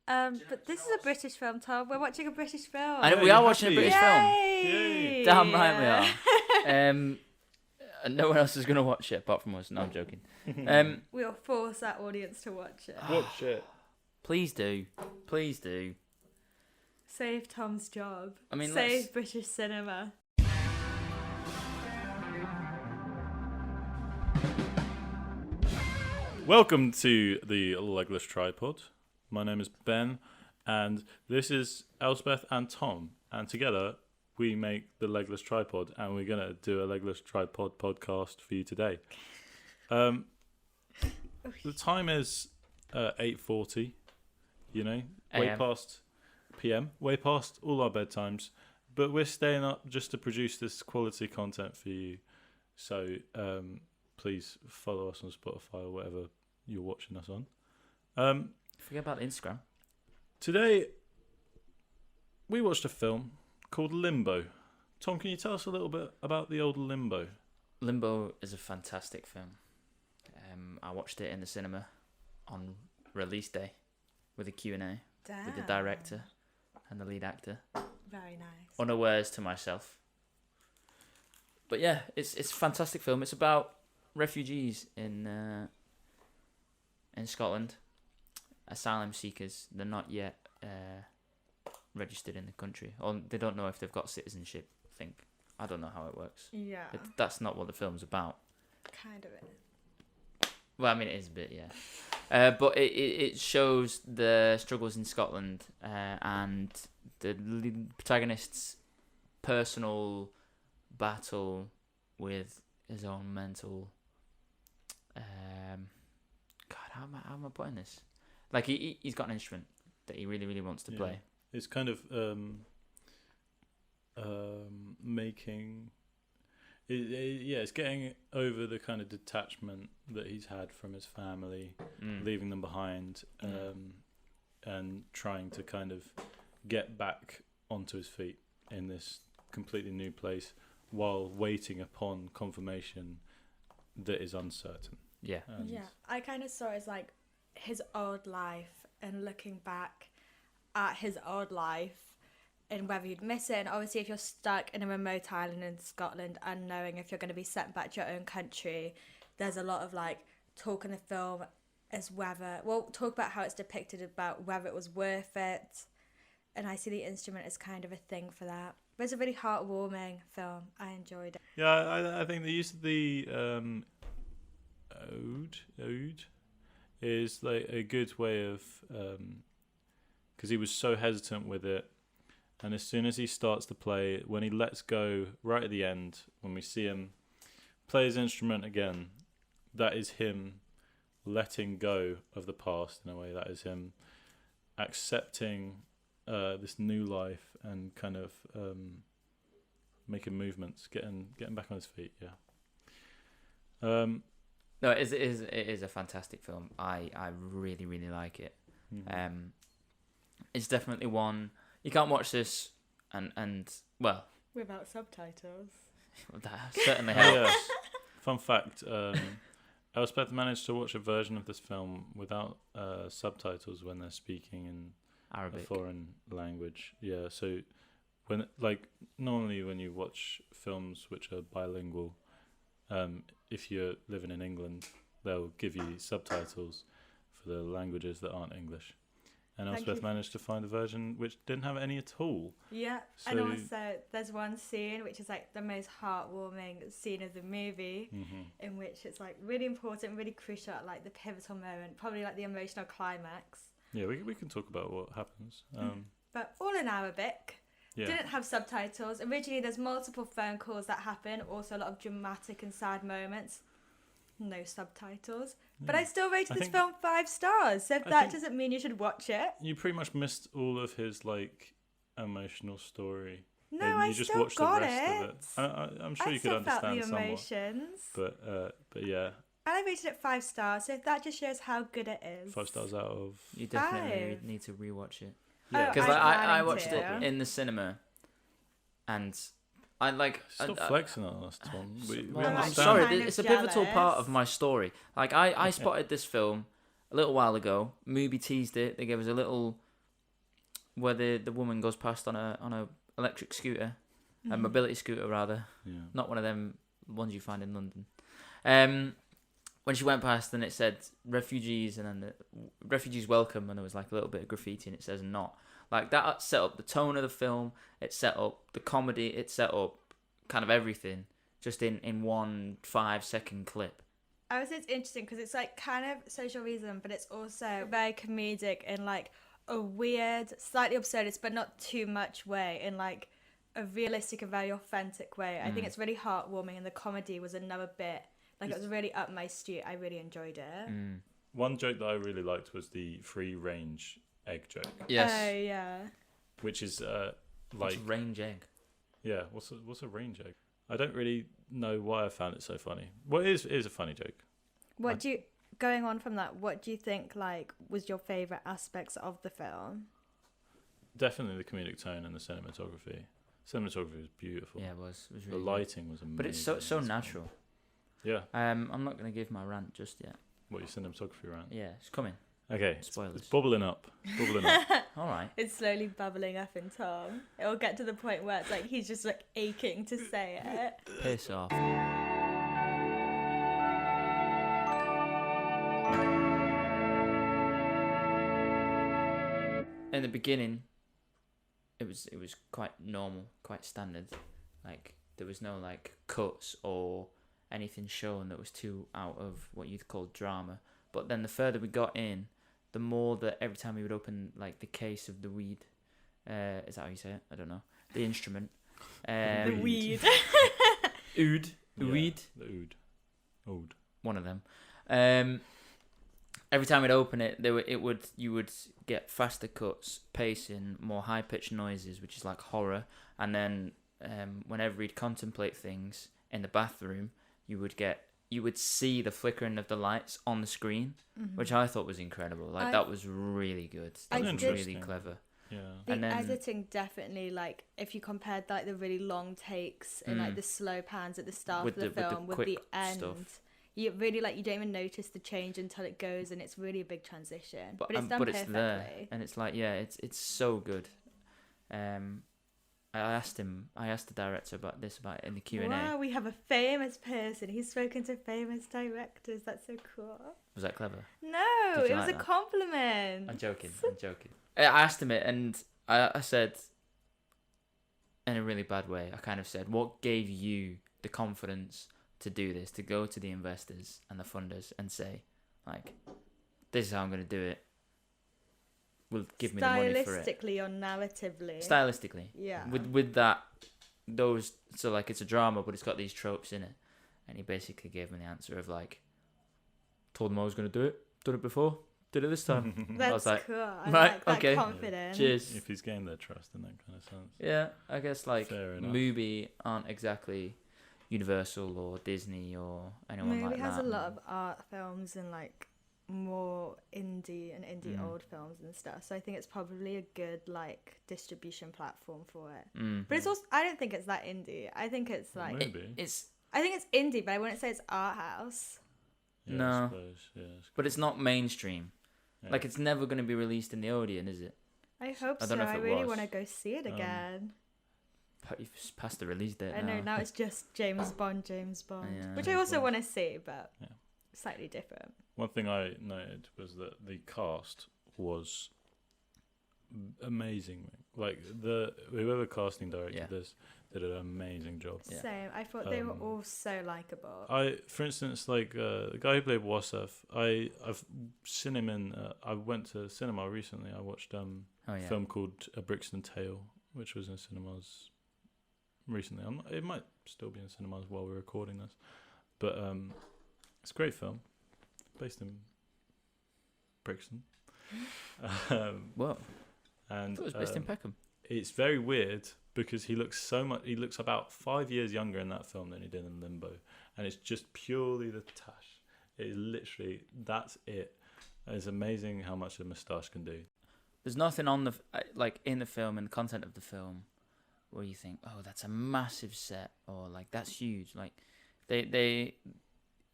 But this is a British film, Tom. We're watching a British film. I know we are watching a British film. Yay! Damn right we are. And no one else is going to watch it apart from us. No, I'm joking. We'll force our audience to watch it. Watch it. Please do. Please do. Save Tom's job. I mean, save British cinema. Welcome to the Legless Tripod. My name is Ben, and this is Elspeth and Tom. And together, we make the Legless Tripod, and we're going to do a Legless Tripod podcast for you today. The time is 8:40, way past PM, way past all our bedtimes. But we're staying up just to produce this quality content for you. So please follow us on Spotify or whatever you're watching us on. Forget about Instagram. Today, we watched a film called Limbo. Tom, can you tell us a little bit about the old Limbo? Limbo is a fantastic film. I watched it in the cinema on release day with a Q&A with the director and the lead actor. Very nice. Unawares to myself. But yeah, it's a fantastic film. It's about refugees in Scotland, asylum seekers. They're not yet registered in the country, or they don't know if they've got citizenship. I don't know how it works. Yeah. That's not what the film's about. Kind of it. Well, I mean, it is a bit, yeah. But it shows the struggles in Scotland and the protagonist's personal battle with his own mental. God, how am I putting this? Like he's got an instrument that he really, really wants to play. It's kind of making. It's getting over the kind of detachment that he's had from his family, leaving them behind, and trying to kind of get back onto his feet in this completely new place while waiting upon confirmation that is uncertain. Yeah. I kind of saw it as like his old life and looking back at his old life and whether you'd miss it. And obviously if you're stuck in a remote island in Scotland and knowing if you're going to be sent back to your own country, there's a lot of like talk in the film as whether, talk about how it's depicted about whether it was worth it. And I see the instrument as kind of a thing for that. But it's a really heartwarming film. I enjoyed it. Yeah, I think the use of the ode is like a good way of, because he was so hesitant with it, and as soon as he starts to play, when he lets go right at the end, when we see him play his instrument again, that is him letting go of the past in a way. That is him accepting this new life and kind of making movements, getting back on his feet. No, it is a fantastic film. I really, really like it. Mm-hmm. It's definitely one you can't watch this and without subtitles. That certainly helps. Yes. Fun fact: Elspeth managed to watch a version of this film without subtitles when they're speaking in Arabic, a foreign language. Yeah, so normally when you watch films which are bilingual, if you're living in England, they'll give you subtitles for the languages that aren't English. And Elspeth managed to find a version which didn't have any at all. Yeah, so, and also there's one scene which is like the most heartwarming scene of the movie, in which it's like really important, really crucial, like the pivotal moment, probably like the emotional climax. Yeah, we can talk about what happens. But all in Arabic. Yeah. Didn't have subtitles. Originally, there's multiple phone calls that happen. Also, a lot of dramatic and sad moments. No subtitles. Yeah. But I still rated this film 5 stars. So if that doesn't mean you should watch it. You pretty much missed all of his emotional story. No, I just still watched got the rest of it. I'm sure you could understand the emotions. Somewhat. But yeah. And I rated it 5 stars. So that just shows how good it is. 5 stars out of. You definitely need to rewatch it. Yeah, because I watched it in the cinema, and I Stop flexing on us, Tom. We I'm sorry, it's a pivotal part of my story. Like I spotted this film a little while ago. Mubi teased it. They gave us a little where the woman goes past on a electric scooter, a Mhm. mobility scooter rather, Yeah. not one of them ones you find in London. When she went past and it said refugees and then the refugees welcome, and there was like a little bit of graffiti and it says not. Like that set up the tone of the film, it set up the comedy, it set up kind of everything just in one 5-second clip. I would say it's interesting because it's like kind of social realism, but it's also very comedic in like a weird, slightly absurdist, but not too much way, in like a realistic and very authentic way. I think it's really heartwarming, and the comedy was another bit. Like it was really up my street. I really enjoyed it. One joke that I really liked was the free range egg joke, Yes. Oh yeah. which is Like like range egg. yeah. What's a range egg? I don't really know why I found it so funny. Well, it is a funny joke. What do you going on from that? What do you think like was your favorite aspects of the film? Definitely the comedic tone and the cinematography. Cinematography was beautiful. Yeah, it was The really good. lighting was amazing. But it's so in this film. natural. Yeah. I'm not gonna give my rant just yet. What, your cinematography rant? Yeah, it's coming. Okay. Spoilers. It's bubbling up. Bubbling up. All right. It's slowly bubbling up in Tom. It will get to the point where it's like he's just like aching to say it. Piss off. In the beginning, it was quite normal, quite standard. Like there was no like cuts or anything shown that was too out of what you'd call drama. But then the further we got in, the more that every time we would open like the case of the weed, is that how you say it? I don't know. The instrument. The weed. Oud. Yeah, Weed. The oud. One of them. Every time we'd open it, you would get faster cuts, pacing, more high pitched noises, which is like horror. And then whenever he'd contemplate things in the bathroom, you would see the flickering of the lights on the screen, which I thought was incredible. Like that was really good. That I was did- really clever. Yeah. The And then- editing definitely, like, if you compared like the really long takes and like the slow pans at the start With of the the film with quick the end, stuff. you really like you don't even notice the change until it goes, and it's really a big transition. But it's done but it's perfectly. there, and it's like it's so good. I asked the director about it in the Q&A. Wow, we have a famous person. He's spoken to famous directors. That's so cool. Was that clever? No, Did you it was like a that? compliment. I'm joking. I asked him it, and I said, in a really bad way, I kind of said, what gave you the confidence to do this, to go to the investors and the funders and say, like, this is how I'm going to do it. Will give me the money for it. Stylistically or narratively. Stylistically. Yeah. With that, so like it's a drama, but it's got these tropes in it. And he basically gave me the answer of like, told him I was going to do it, done it before, did it this time. That's was like, cool. I right, like that okay. confidence. Cheers. If he's gained their trust in that kind of sense. Yeah, I guess like Fair enough. Mubi aren't exactly Universal or Disney or anyone Movie like has that. a lot of art films and like more indie and indie Mm. old films and stuff. So I think it's probably a good like distribution platform for it. Mm. But it's also I don't think it's that indie. I think it's like Maybe. It's I think it's indie, but I wouldn't say it's art house. Yeah, No. I suppose. Yeah, but it's not mainstream. yeah. Like it's never going to be released in the Odeon, is it? I hope I so. don't know if I it really was. want to go see it again. You've passed the release date I know now it's just James Bond, Yeah. which I also want to see, but Yeah. slightly different. One thing I noted was that the cast was amazing. Like whoever casting directed Yeah. this did an amazing job. Yeah. Same. I thought they were Um, all so likable. For instance, like the guy who played Wasef, I've seen him in. I went to cinema recently. I watched Oh a yeah. film called A Brixton Tale, which was in cinemas recently. It might still be in cinemas while we're recording this, but it's a great film, based in Brixton. Well, I And thought it was based in Peckham. it's very weird because he looks about 5 years younger in that film than he did in Limbo, and it's just purely the tash. It is literally that's it. It's amazing how much a moustache can do. There's nothing on like in the film and the content of the film where you think, oh, that's a massive set or like that's huge. Like they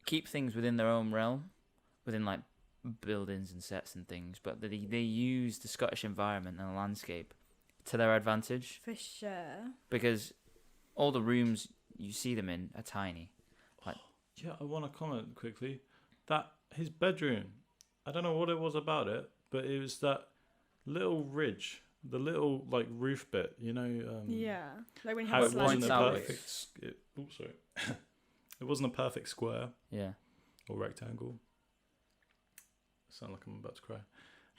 keep things within their own realm, within like buildings and sets and things, but they use the Scottish environment and the landscape to their advantage, For sure. because all the rooms you see them in are tiny. Yeah, I want to comment quickly that his bedroom, I don't know what it was about it, but it was that little ridge, the little like roof bit, you know. Yeah. Like when you How have it a wasn't points a out. perfect. Sorry. It wasn't a perfect square Yeah. or rectangle. I sound like I'm about to cry.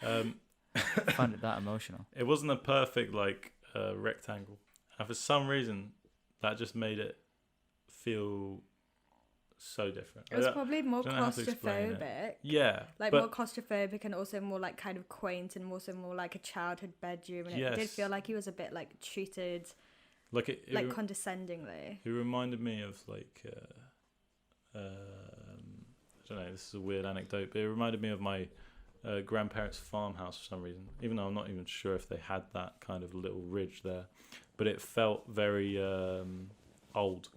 I find it that emotional. It wasn't a perfect like rectangle, and for some reason, that just made it feel so different. It was probably more don't know how to explain it. claustrophobic. Yeah, Like but more claustrophobic and also more like kind of quaint and also more like a childhood bedroom. And it did Yes. feel like he was a bit like treated like it like condescendingly. it reminded me of like I don't know. This is a weird anecdote, but it reminded me of my grandparents' farmhouse for some reason. Even though I'm not even sure if they had that kind of little ridge there, but it felt very old.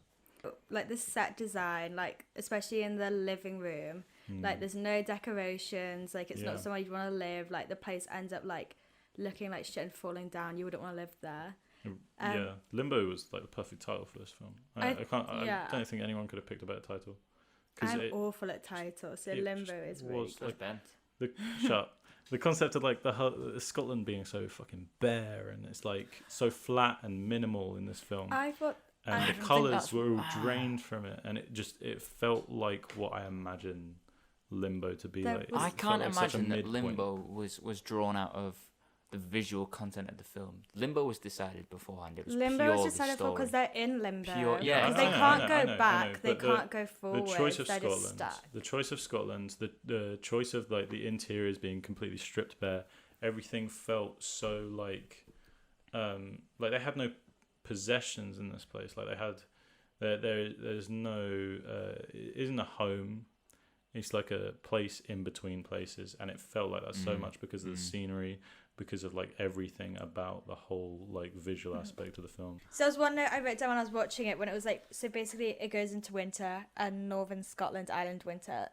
Like the set design, like especially in the living room, like there's no decorations, like it's Yeah. not somewhere you want to live. Like the place ends up like looking like shit and falling down. You wouldn't want to live there. Yeah, Limbo was like the perfect title for this film. I yeah. don't think anyone could have picked a better title. I'm it awful at titles, so it Limbo just is really was, good. like, bent. the shut the concept of like Scotland being so fucking bare and it's like so flat and minimal in this film, I thought and I the don't think colours that's- were all drained from it, and it felt like what I imagine Limbo to be There like. was- I It can't felt like such a imagine that midpoint. Limbo was drawn out of the visual content of the film. Limbo was decided beforehand. It was Limbo pure was the decided for story. because they're in limbo. Pure- yeah, because they I know, can't I go know, back, they but can't go forward. The choice of they're just Scotland, stuck. the choice of Scotland, the choice of like the interiors being completely stripped bare, everything felt so like they had no possessions in this place. Like they had, there's no, it isn't a home. It's like a place in between places, and it felt like that so much because of the scenery, because of like everything about the whole like visual aspect of the film. So there was one note I wrote down when I was watching it when it was like, so basically it goes into winter and northern Scotland island winter,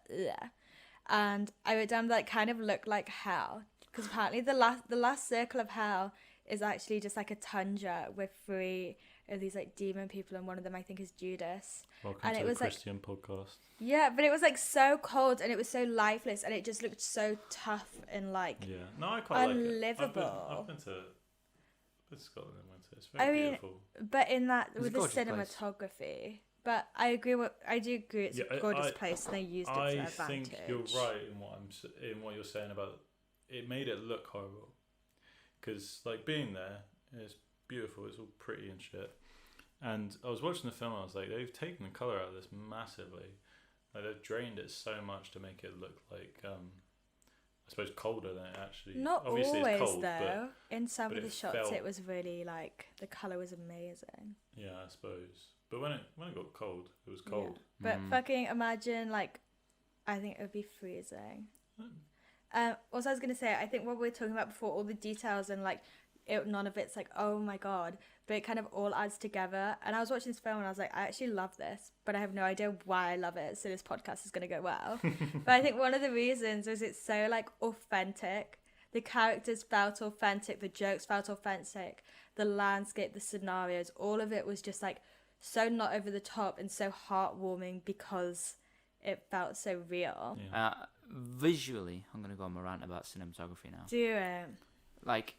and I wrote down that it kind of looked like hell because apparently the last circle of hell is actually just like a tundra with 3 of these like demon people, and one of them I think is Judas. Welcome And to it the was, like- Christian podcast. Yeah, but it was like so cold and it was so lifeless and it just looked so tough and like Yeah, no, I quite like it. unlivable. I've been to Scotland in winter. It's very beautiful. But in that It's a with the gorgeous place. cinematography. But I do agree it's Yeah, a gorgeous I- place and they used it to I their advantage. think you're right in what you're saying about it. Made it look horrible because like being there is beautiful. It's all pretty and shit. And I was watching the film. I was like, they've taken the color out of this massively. Like they've drained it so much to make it look like I suppose colder than it actually. Not Obviously always it's cold, though. In some but of the it shots felt- it was really like the colour was amazing. But yeah, I suppose. But when it got cold, it was cold. Yeah. But fucking imagine like I think it would be freezing. Also I was gonna say I think what we were talking about before, all the details and like none of it's like oh my god, but it kind of all adds together. And I was watching this film and I was like, I actually love this, but I have no idea why I love it, so this podcast is gonna go well. But I think one of the reasons is it's so like authentic. The characters felt authentic, the jokes felt authentic, the landscape, the scenarios, all of it was just like so not over the top and so heartwarming because it felt so real. Yeah. Visually, I'm gonna go on my rant about cinematography now. Do it. Like,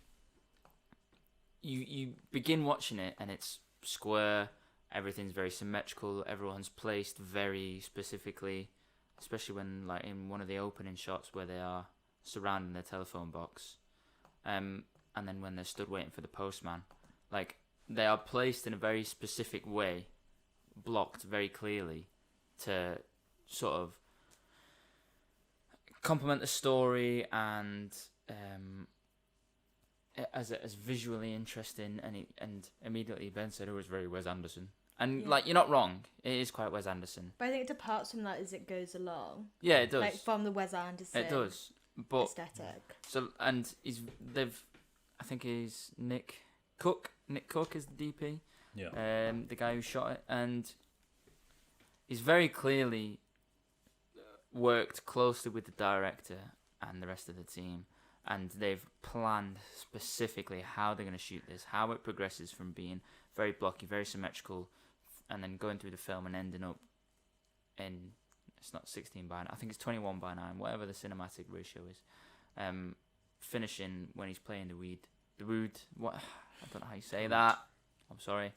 you begin watching it and it's square. Everything's very symmetrical. Everyone's placed very specifically, especially when like in one of the opening shots where they are surrounding their telephone box, and then when they're stood waiting for the postman, like they are placed in a very specific way, blocked very clearly to sort of complement the story and as visually interesting, and immediately Ben said it was very Wes Anderson, and Yeah. like you're not wrong, it is quite Wes Anderson. But I think it departs from that as it goes along. Yeah, it does. Like from the Wes Anderson It does, but aesthetic. so and I think he's Nick Cook. Nick Cook is the DP. Yeah. The guy who shot it, and he's very clearly worked closely with the director and the rest of the team, and they've planned specifically how they're going to shoot this, how it progresses from being very blocky, very symmetrical, and then going through the film and ending up in, it's not 16 by 9, I think it's 21 by 9, whatever the cinematic ratio is, finishing when he's playing the wood, what, I don't know how you say that, I'm sorry.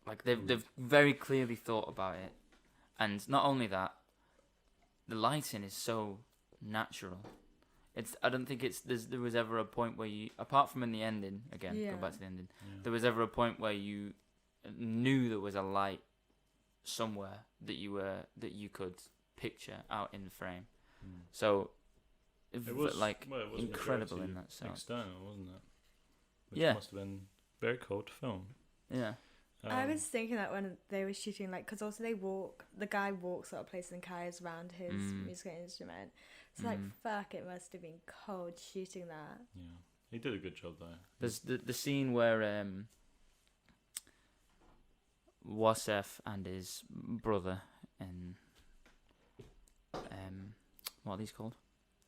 Like they've very clearly thought about it, and not only that, the lighting is so natural. I don't think there was ever a point where you, apart from in the ending again, go back to the ending, there was ever a point where you knew there was a light somewhere that you could picture out in the frame. So it was like incredible in that sense. External, wasn't it? Which must have been very cool to film. Yeah. I was thinking that when they were shooting, like, because also the guy walks sort of places and carries around his musical instrument. So, like, fuck, it must have been cold shooting that. Yeah. He did a good job, though. There's the scene where Wasef and his brother in, what are these called?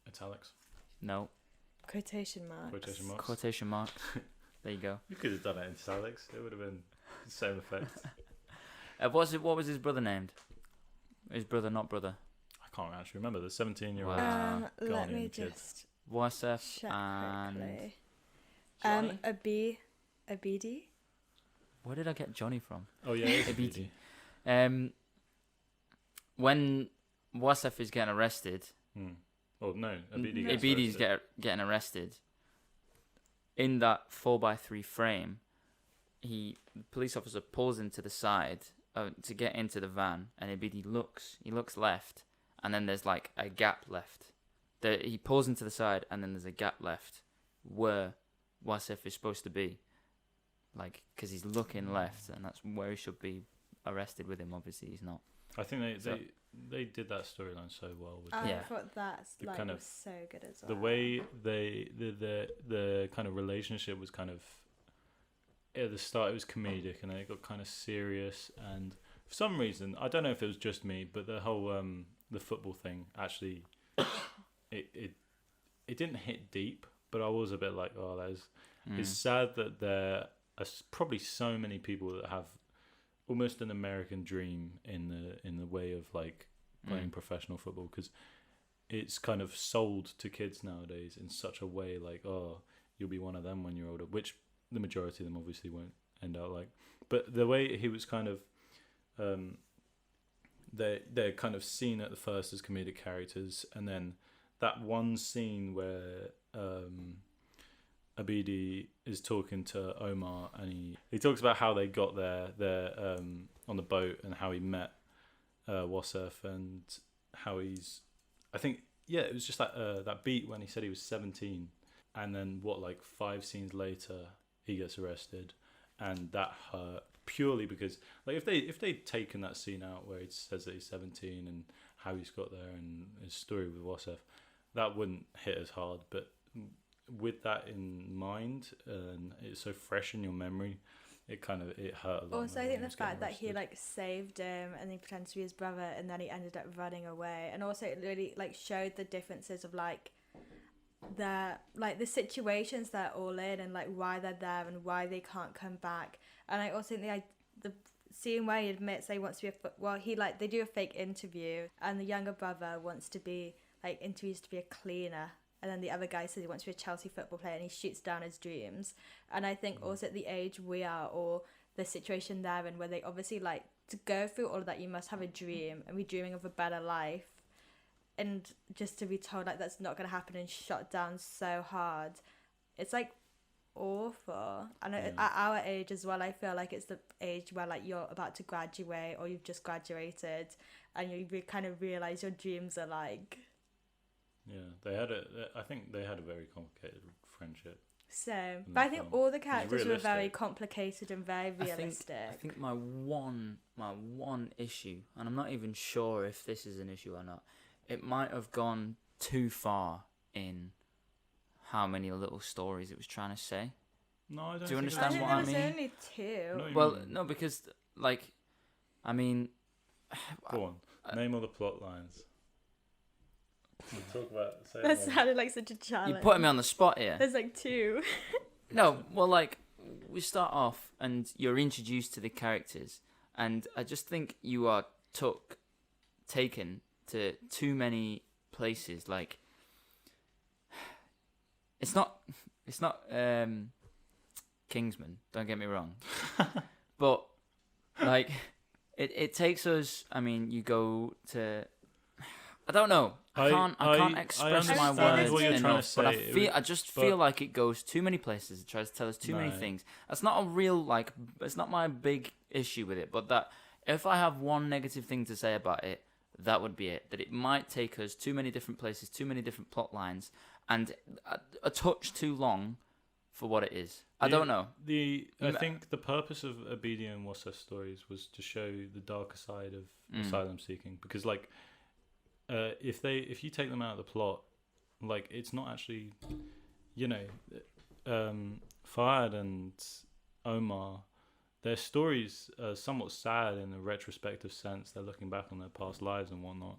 Italics. No. Quotation marks. Quotation marks. There you go. You could have done it in italics. It would have been the same effect. What was his brother named? His brother, not brother. I can't actually remember. The 17-year-old let me kid. just Wasef check and quickly. Abidi. Where did I get Johnny from? Oh yeah, it's Abidi. When Wasef is getting arrested. Oh no, Abidi's getting arrested. In that 4x3 frame, the police officer pulls him to the side to get into the van, and Abidi looks left, and then there's like a gap left. He pulls him to the side, and then there's a gap left where Wasef is supposed to be, like, because he's looking left, and that's where he should be arrested with him. Obviously, he's not. I think they did that storyline so well. I thought that's the like kind of, was so good as well. The way the kind of relationship was kind of, at the start it was comedic, and then it got kind of serious, and for some reason, I don't know if it was just me, but the whole the football thing actually it didn't hit deep, but I was a bit like, oh, it's sad that there are probably so many people that have almost an American dream in the way of like playing professional football, because it's kind of sold to kids nowadays in such a way, like, oh, you'll be one of them when you're older, which the majority of them obviously won't end out like. But the way he was kind of they're kind of seen at the first as comedic characters, and then that one scene where Abidi is talking to Omar, and he talks about how they got there on the boat, and how he met Wasef, and how he's, I think, it was just that beat when he said he was 17, and then like 5 scenes later he gets arrested, and that hurt purely because, like, if they'd taken that scene out where he says that he's 17 and how he's got there and his story with Wasef, that wouldn't hit as hard. But with that in mind, and it's so fresh in your memory, it hurt a lot. Also, I think the fact that he like saved him and he pretended to be his brother, and then he ended up running away, and also it really like showed the differences of like the situations they're all in, and like why they're there and why they can't come back. And I also think the scene where he admits that he wants to be they do a fake interview, and the younger brother wants to be like interviews to be a cleaner, and then the other guy says he wants to be a Chelsea football player, and he shoots down his dreams. And I think also at the age we are, or the situation they're in, where they obviously like to go through all of that, you must have a dream and be dreaming of a better life, and just to be told like that's not going to happen and shot down so hard, it's like awful. And at our age as well, I feel like it's the age where like you're about to graduate, or you've just graduated, and you kind of realize your dreams are like. Yeah, I think they had a very complicated friendship. So, but I think all the characters were very complicated and very realistic. I think my one issue, and I'm not even sure if this is an issue or not, it might have gone too far in how many little stories it was trying to say. No, I don't. Do you understand what I mean? There was only 2. Well, no, because like, I mean, go on. Name all the plot lines. Talk about. Say That sounded like such a challenge. You're putting me on the spot here. There's like 2. No, well, like, we start off and you're introduced to the characters, and I just think you are taken to too many places. Like, it's not Kingsman, don't get me wrong. But, like, it takes us, I mean, you go to, I don't know. I can't express my words enough, but I just feel like it goes too many places. It tries to tell us too many things. That's not a real, like, it's not my big issue with it, but that if I have one negative thing to say about it, that would be it. That it might take us too many different places, too many different plot lines, and a touch too long for what it is. I don't know. I think the purpose of Abidi and Wassef's stories was to show the darker side of asylum seeking, because like if you take them out of the plot, like it's not actually, Fahad and Omar, their stories are somewhat sad in a retrospective sense. They're looking back on their past lives and whatnot,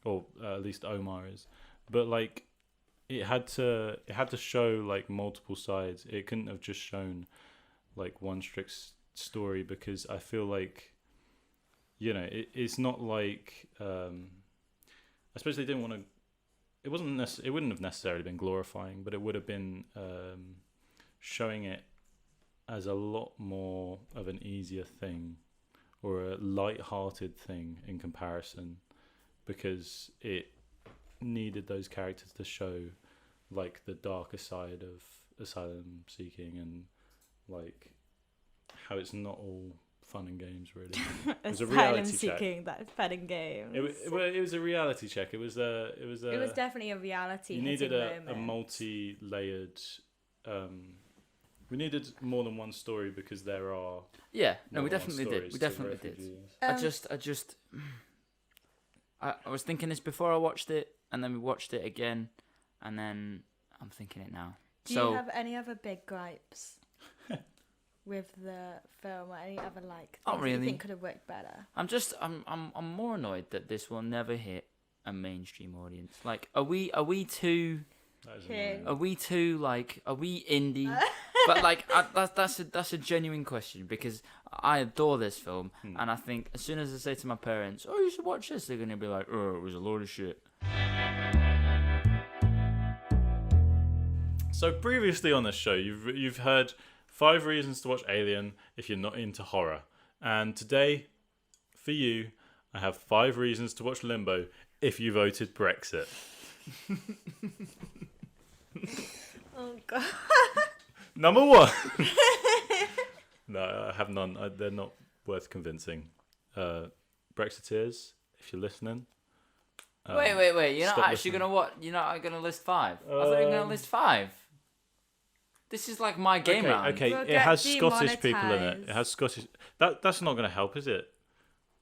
or at least Omar is. But like, it had to show like multiple sides. It couldn't have just shown like one strict story, because I feel like, it's not like I suppose they didn't want to. It wouldn't have necessarily been glorifying, but it would have been showing it as a lot more of an easier thing, or a light-hearted thing in comparison, because it needed those characters to show like the darker side of asylum seeking, and like how it's not all fun and games, really. It was a reality seeking, check. That's fun and games. It was a reality check. It was definitely a reality. You needed moment. a multi-layered. We needed more than one story, because there are. Yeah, no, we definitely did. We definitely did. I was thinking this before I watched it, and then we watched it again, and then I'm thinking it now. Do you have any other big gripes with the film, or any other like things that you think could have worked better? I'm more annoyed that this will never hit a mainstream audience. Like, are we too? Are we indie? But like, that's a genuine question, because I adore this film, and I think as soon as I say to my parents, "Oh, you should watch this," they're gonna be like, "Oh, it was a load of shit." So previously on this show, you've heard 5 reasons to watch Alien if you're not into horror, and today, for you, I have 5 reasons to watch Limbo if you voted Brexit. Oh god. Number 1. No, I have none. They're not worth convincing. Brexiteers, if you're listening. Wait. You're not actually gonna what? You're not gonna list 5. I thought you were gonna list 5. This is like my game round. Okay, it has Scottish people in it. It has Scottish. That's not gonna help, is it?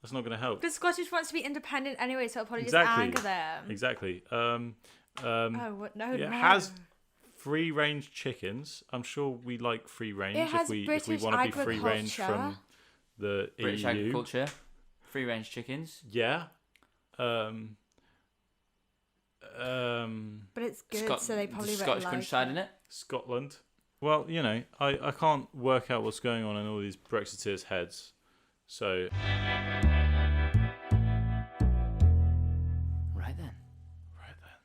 That's not gonna help. The Scottish wants to be independent anyway, so it'll probably just anger them. Exactly. No. It has free-range chickens. I'm sure we like free range if we want to be free range from the British EU. agriculture, free range chickens. Yeah. But it's good, so they probably Scottish countryside in it. Scotland. Well, I can't work out what's going on in all these Brexiteers' heads. So. Right then.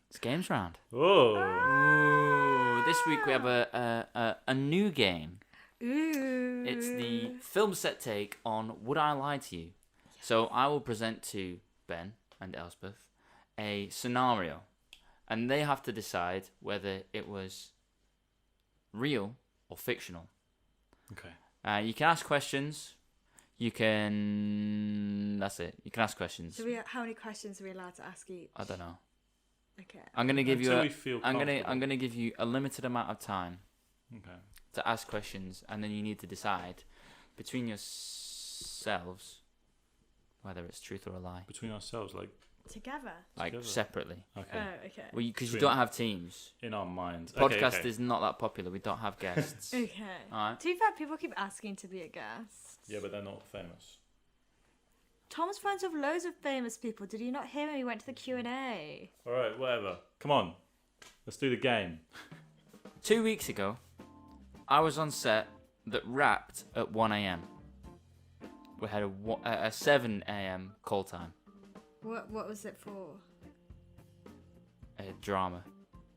It's games round. Oh. Ooh, this week we have a new game. Ooh. It's the film set take on Would I Lie to You? So I will present to Ben and Elspeth a scenario, and they have to decide whether it was real or fictional. Okay. You can ask questions. That's it. You can ask questions. So how many questions are we allowed to ask each? I don't know. Okay. I'm gonna give Until you. we feel I'm comfortable. gonna give you a limited amount of time. Okay. To ask questions, and then you need to decide between yourselves whether it's truth or a lie. Between ourselves, like Together. Separately. Okay. Oh, okay. Well, because you don't have teams. In our minds. Podcast is not that popular. We don't have guests. Okay. All right. To be fair, people keep asking to be a guest. Yeah, but they're not famous. Tom's friends with loads of famous people. Did you not hear him? He went to the Q&A. All right, whatever. Come on, let's do the game. 2 weeks ago, I was on set that wrapped at 1 a.m. We had a 7 a.m. call time. What was it for? A drama.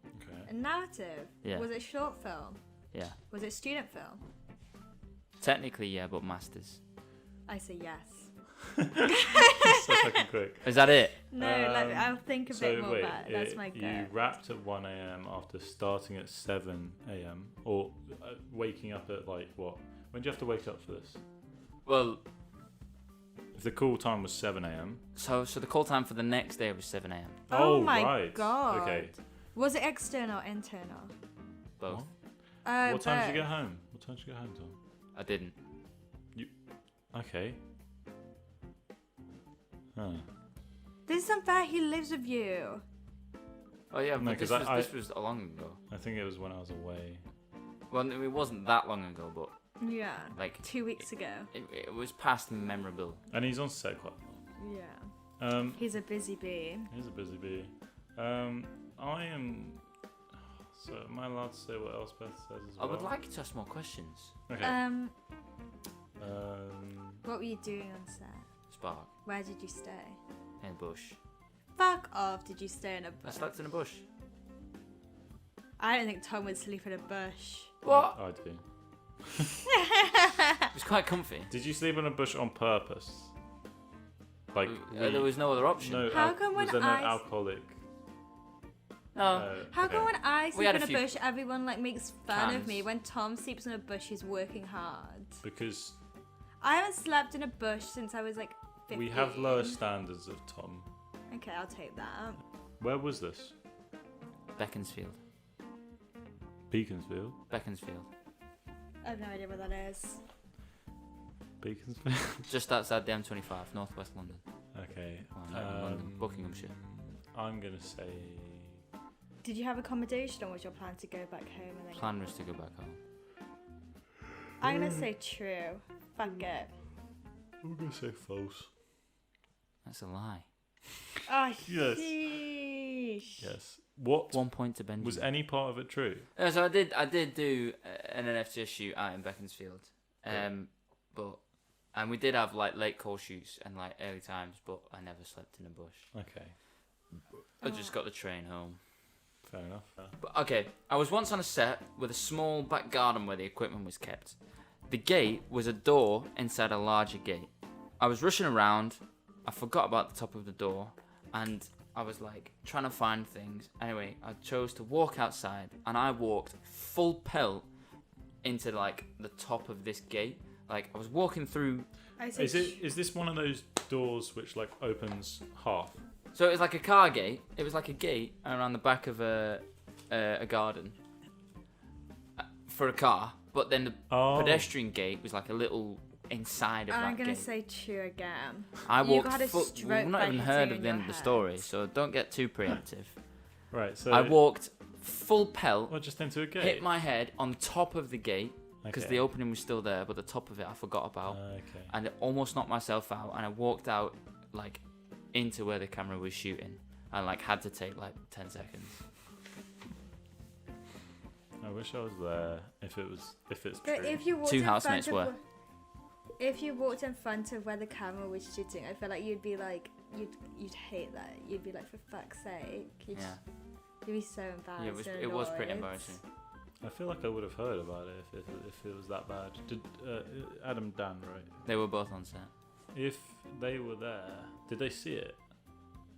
Okay. A narrative? Yeah. Was it short film? Yeah. Was it student film? Technically, yeah, but masters. I say yes. So fucking quick. Is that it? No, I'll think a bit more about it. That's my go. You wrapped at 1 a.m. after starting at 7 a.m. or waking up at like what? When do you have to wake up for this? Well, If the call time was 7 a.m. so the call time for the next day was 7 a.m. Oh my right. god. Okay. Was it external or internal? Both. What time did you get home? What time did you get home, Tom? I didn't. Okay. Huh. This is unfair. He lives with you. Oh yeah, No, but 'cause this was long ago. I think it was when I was away. Well, it wasn't that long ago, but Yeah. like 2 weeks ago. it was past memorable. And he's on set quite a lot. Yeah. He's a busy bee. He's a busy bee. I am. So am I allowed to say what Elspeth says as I well? would like you to ask more questions. Okay. What were you doing on set? Spark Where did you stay? in a bush. Fuck off. Did you stay in a I bush? slept in a bush. I don't think Tom would sleep in a bush. What? I do. It was quite comfy. Did you sleep in a bush on purpose? Like There was no other option. no. How come when was there no I- alcoholic? No. How okay. come when I We sleep had in a a few bush, everyone like makes fun of cans. me? When Tom sleeps in a bush, he's working hard. Because I haven't slept in a bush since I was like 15. we have lower standards of Tom. Okay, I'll take that. Where was this? Beaconsfield. Beaconsfield. Beaconsfield. I have no idea where that is. Beaconsfield. Just outside the M25, northwest London. Okay. Oh, no, London, Buckinghamshire. I'm gonna say. Did you have accommodation or was your plan to go back home and then Plan was to go back home. I'm gonna say true. Fuck it. I'm gonna say false. That's a lie. Oh, Yes. sheesh. Yes. What 1 point to Benjamin. was any part of it true? So I did do an NFTS shoot out in Beaconsfield, and we did have like late call shoots and like early times, but I never slept in a bush. Okay. I just got the train home. Fair enough. But, okay, I was once on a set with a small back garden where the equipment was kept. The gate was a door inside a larger gate. I was rushing around. I forgot about the top of the door, and I was like trying to find things. Anyway, I chose to walk outside, and I walked full pelt into like the top of this gate. Like I was walking through. Is this one of those doors which like opens half? So it was like a car gate. It was like a gate around the back of a garden for a car. But then the pedestrian gate was like a little inside of that I'm gonna gate. say true again. I walked got a full. stroke We've not by even hitting heard in of the end your of the head. story, so don't get too preemptive. Right. So I walked full pelt, Well, just into a gate. hit my head on top of the gate because Okay. the opening was still there, but the top of it I forgot about, Okay. and it almost knocked myself out. And I walked out like into where the camera was shooting. I like had to take like 10 seconds. I wish I was there. If it's But true. if you walked Two in housemates front of were. If you walked in front of where the camera was shooting, I feel like you'd be like you'd hate that. You'd be like, for fuck's sake. You'd be so embarrassed. Yeah, and it was pretty annoyed. embarrassing. I feel like I would have heard about it if it was that bad. Did Adam Dan right? They were both on set. If they were there, did they see it?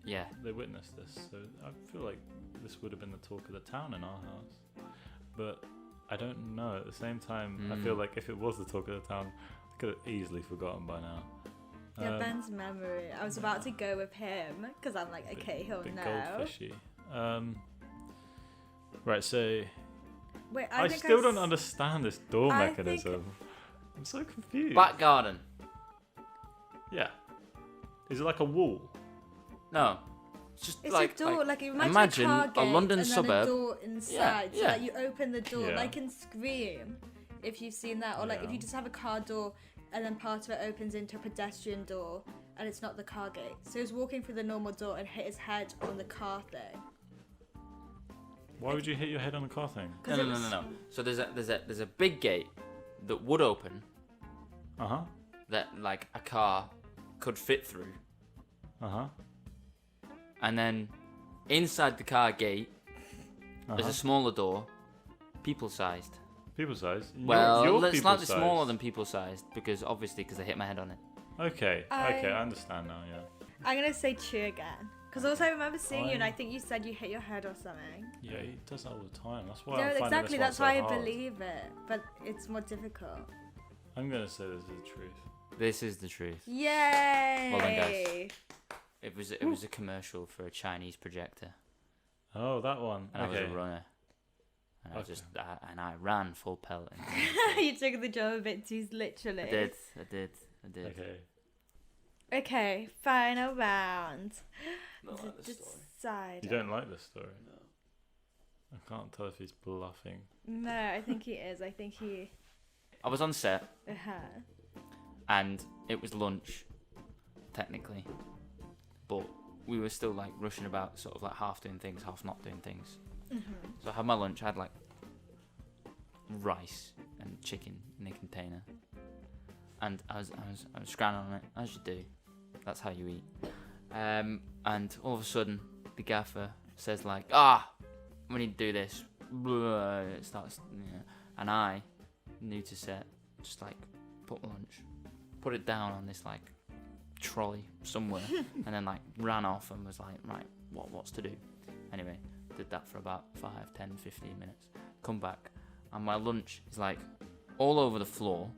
Yeah. They witnessed this, so I feel like this would have been the talk of the town in our house. But I don't know. At the same time, I feel like if it was the talk of the town, I could have easily forgotten by now. Yeah, Ben's memory. I was about to go with him because I'm like, okay, he'll bit know. goldfishy. Right, so Wait, I think still don't understand this door I mechanism. I'm so confused. Back garden. Yeah. Is it like a wall? No. It's just It's like, a door, like imagine imagine a, car a gate London and suburb. Then a door inside, Yeah, so yeah. that you open the door, Yeah. like in Scream, if you've seen that, or like if Yeah. you just have a car door and then part of it opens into a pedestrian door, and it's not the car gate. So he was walking through the normal door and hit his head on the car thing. Why would you hit your head on the car thing? No. So there's a big gate that would open. That like a car could fit through. And then inside the car gate, there's a smaller door, people-sized. People-sized? Well, it's slightly smaller than people-sized because I hit my head on it. Okay, I understand now. Yeah. I'm gonna say true again. Because also I remember seeing you and I think you said you hit your head or something. Yeah, he does that all the time. That's why No, I'm finding exactly. this That's one why so I hard. believe it, but it's more difficult. I'm going to say this is the truth. This is the truth. Yay! Well done, guys. It was a commercial for a Chinese projector, Oh, that one. and I was Okay. a runner, and Okay. I ran full pelt. You took the job a bit too literally. I did. Okay. Okay, final round. Not like the story. Decide. You don't like this story? No. I can't tell if he's bluffing. No, I think he is. I think he. I was on set, Uh-huh. and it was lunch, technically, but we were still like rushing about, sort of like half doing things, half not doing things. So I had my lunch. I had like rice and chicken in a container, and I was scrambling on it as you do. That's how you eat. And all of a sudden, the gaffer says like, we need to do this. It starts, and I, new to set, just like put it down on this like trolley somewhere, and then like ran off and was like, right, what's to do? Anyway, did that for about 5, 10, 15 minutes. Come back, and my lunch is like all over the floor,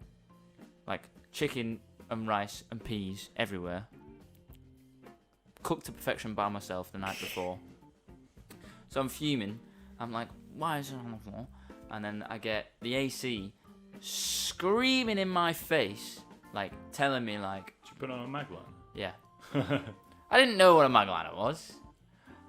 like chicken and rice and peas everywhere. Cooked to perfection by myself the night before. So I'm fuming. I'm like, why is it on the floor? And then I get the AC screaming in my face, like telling me like, Did you put on a Magline? yeah. I didn't know what a magliner was.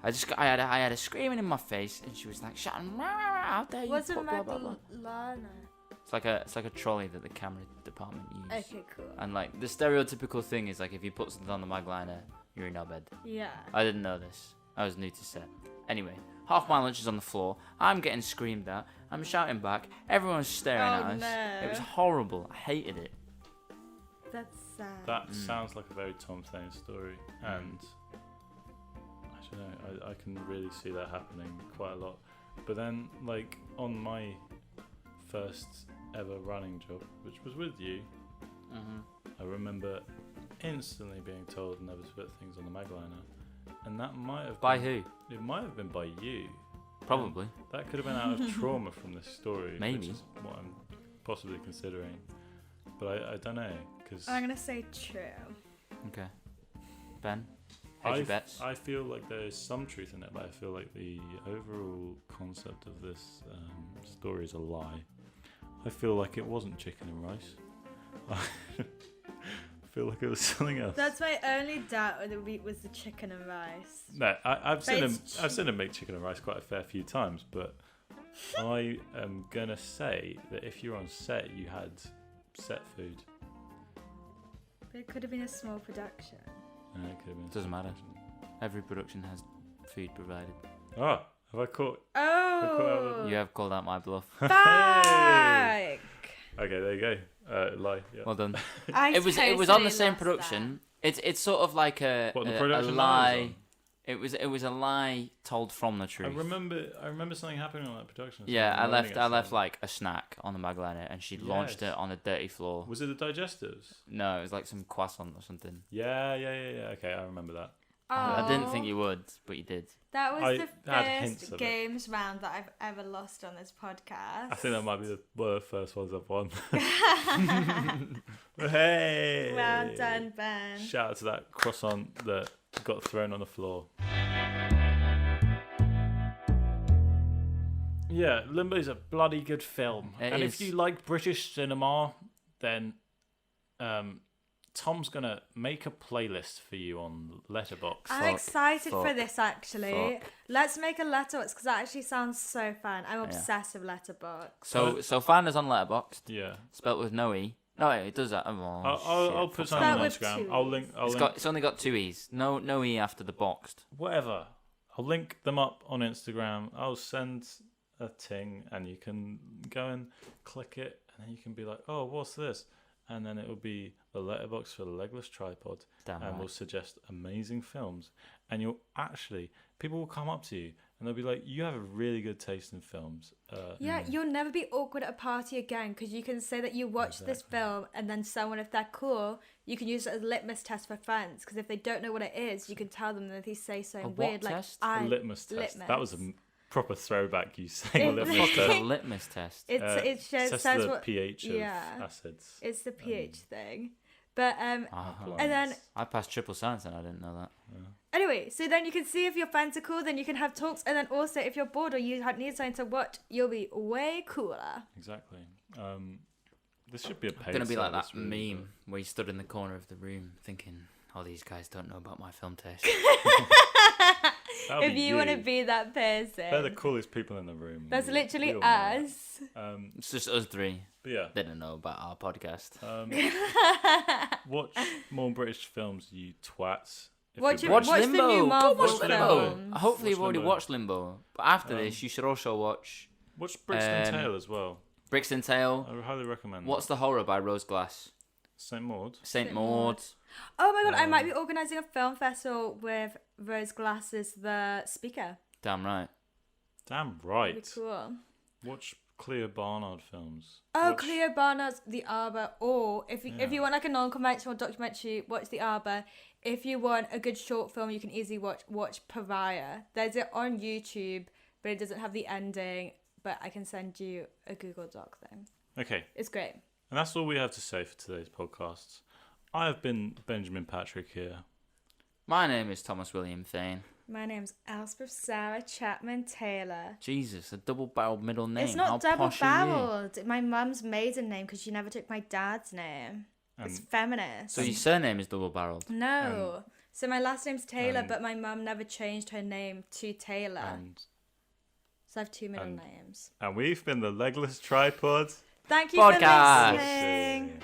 I had a screaming in my face, and she was like, "Shut up! How dare you?" What's a blah, blah, blah. Maglana? It's like a trolley that the camera department use. Okay, cool. And like the stereotypical thing is like if you put something on the magliner, you're in knobhead. Yeah. I didn't know this. I was new to set. Anyway, half my lunch is on the floor. I'm getting screamed at. I'm shouting back. Everyone's staring at us. No. It was horrible. I hated it. That's sad. That sounds like a very Tom Thane story, and I don't know. I can really see that happening quite a lot. But then, like on my first ever running job, which was with you, I remember instantly being told never to put things on the magliner, and that might have By been, who? It might have been by you. Probably. That could have been out of trauma from this story. Maybe. Which is what I'm possibly considering. But I don't know, because I'm gonna say true. Okay. Ben, hedge your bets. I feel like there is some truth in it, but I feel like the overall concept of this story is a lie. I feel like it wasn't chicken and rice. I feel like it was something else. That's my only doubt of the week was the chicken and rice. No, I've seen him. it's I've seen him make chicken and rice quite a fair few times, but I am gonna say that if you're on set, you had set food. But it could have been a small production. It could have been. Doesn't matter. Every production has food provided. Oh, have I caught? Oh! You have called out my bluff. Fuck! Okay, there you go. Lie. Yeah. Well done. I It was on the totally same lost production. It's sort of like a What, the a production lie. that It was a lie told from the truth. I remember something happening on that production. Yeah, I Something left running like a snack on the magliner, and she launched Yes. it on a dirty floor. Was it the digestives? No, it was like some croissant or something. Yeah. Okay, I remember that. I didn't Oh, think you would, but you did. That was I the had hints first of it. games round that I've ever lost on this podcast. I think that might be one of the first ones I've won. Hey! Well done, Ben. Shout out to that croissant that got thrown on the floor. Yeah, Limbo's a bloody good film. It and is. if you like British cinema, then Tom's going to make a playlist for you on Letterboxd. I'm excited for fuck, this actually. fuck. Let's make a Letterboxd because that actually sounds so fun. I'm Yeah. obsessed with Letterboxd. So find us on Letterboxd, Yeah. spelt with no E, No, it does that. Oh, I'll put Start something on with Instagram. two I'll link. It's only got 2 E's. No E after the boxed. Whatever. I'll link them up on Instagram. I'll send a ting, and you can go and click it, and then you can be like, "Oh, what's this?" And then it will be the letterbox for the Legless Tripod, Damn and right. we'll suggest amazing films. And people will come up to you, and they'll be like, "You have a really good taste in films." Yeah, you'll never be awkward at a party again because you can say that you watched this film, and then someone, if they're cool, you can use it as a litmus test for friends. Because if they don't know what it is, you can tell them that they say something what weird, like test? A litmus test. That was a proper throwback. You saying litmus The test. litmus test. it Test says the what pH of yeah. acids. It's the pH thing, but And then I passed triple science and I didn't know that. anyway, so then you can see if your friends are cool. Then you can have talks, and then also if you're bored or you need something to watch, you'll be way cooler. Exactly. This should be a paid It's gonna be like that service, really, meme where you stood in the corner of the room thinking, "Oh, these guys don't know about my film taste." That'll If be you want to be that person, they're the coolest people in the room. that's We- literally we all know that. us. It's just us three. But yeah, They don't know about our podcast. watch more British films, you twats. If Watch you're it- Watch British. watch the Limbo. new Go Marvel watch Limbo. films. Hopefully, you've Watch already Limbo. watched Limbo. But after this, you should also watch Watch Brixton Um, Tale as well. Brixton Tale. I would highly recommend. What's the Horror by Rose Glass. St Maud? Saint Saint Maud. Oh my god, I might be organising a film festival with Rose Glass as the speaker. Damn right. Damn That'd be right. cool. Watch Cleo Barnard films. Oh, Watch- Cleo Barnard's The Arbor. Or if you want like a non-conventional documentary, watch The Arbor. If you want a good short film, you can easily watch Pariah. There's it on YouTube, but it doesn't have the ending. But I can send you a Google Doc thing. Okay, It's great. and that's all we have to say for today's podcast. I have been Benjamin Patrick here. My name is Thomas William Thane. My name's Elspeth Sarah Chapman Taylor. Jesus, a double-barreled middle name. It's not How double posh are you? barreled. My mum's maiden name because she never took my dad's name. It's And feminist. So your surname is double-barreled. No. So my last name's Taylor, and- but my mum never changed her name to Taylor. and So I have two middle and- names. and we've been the Legless Tripod. Thank you Podcast. for listening.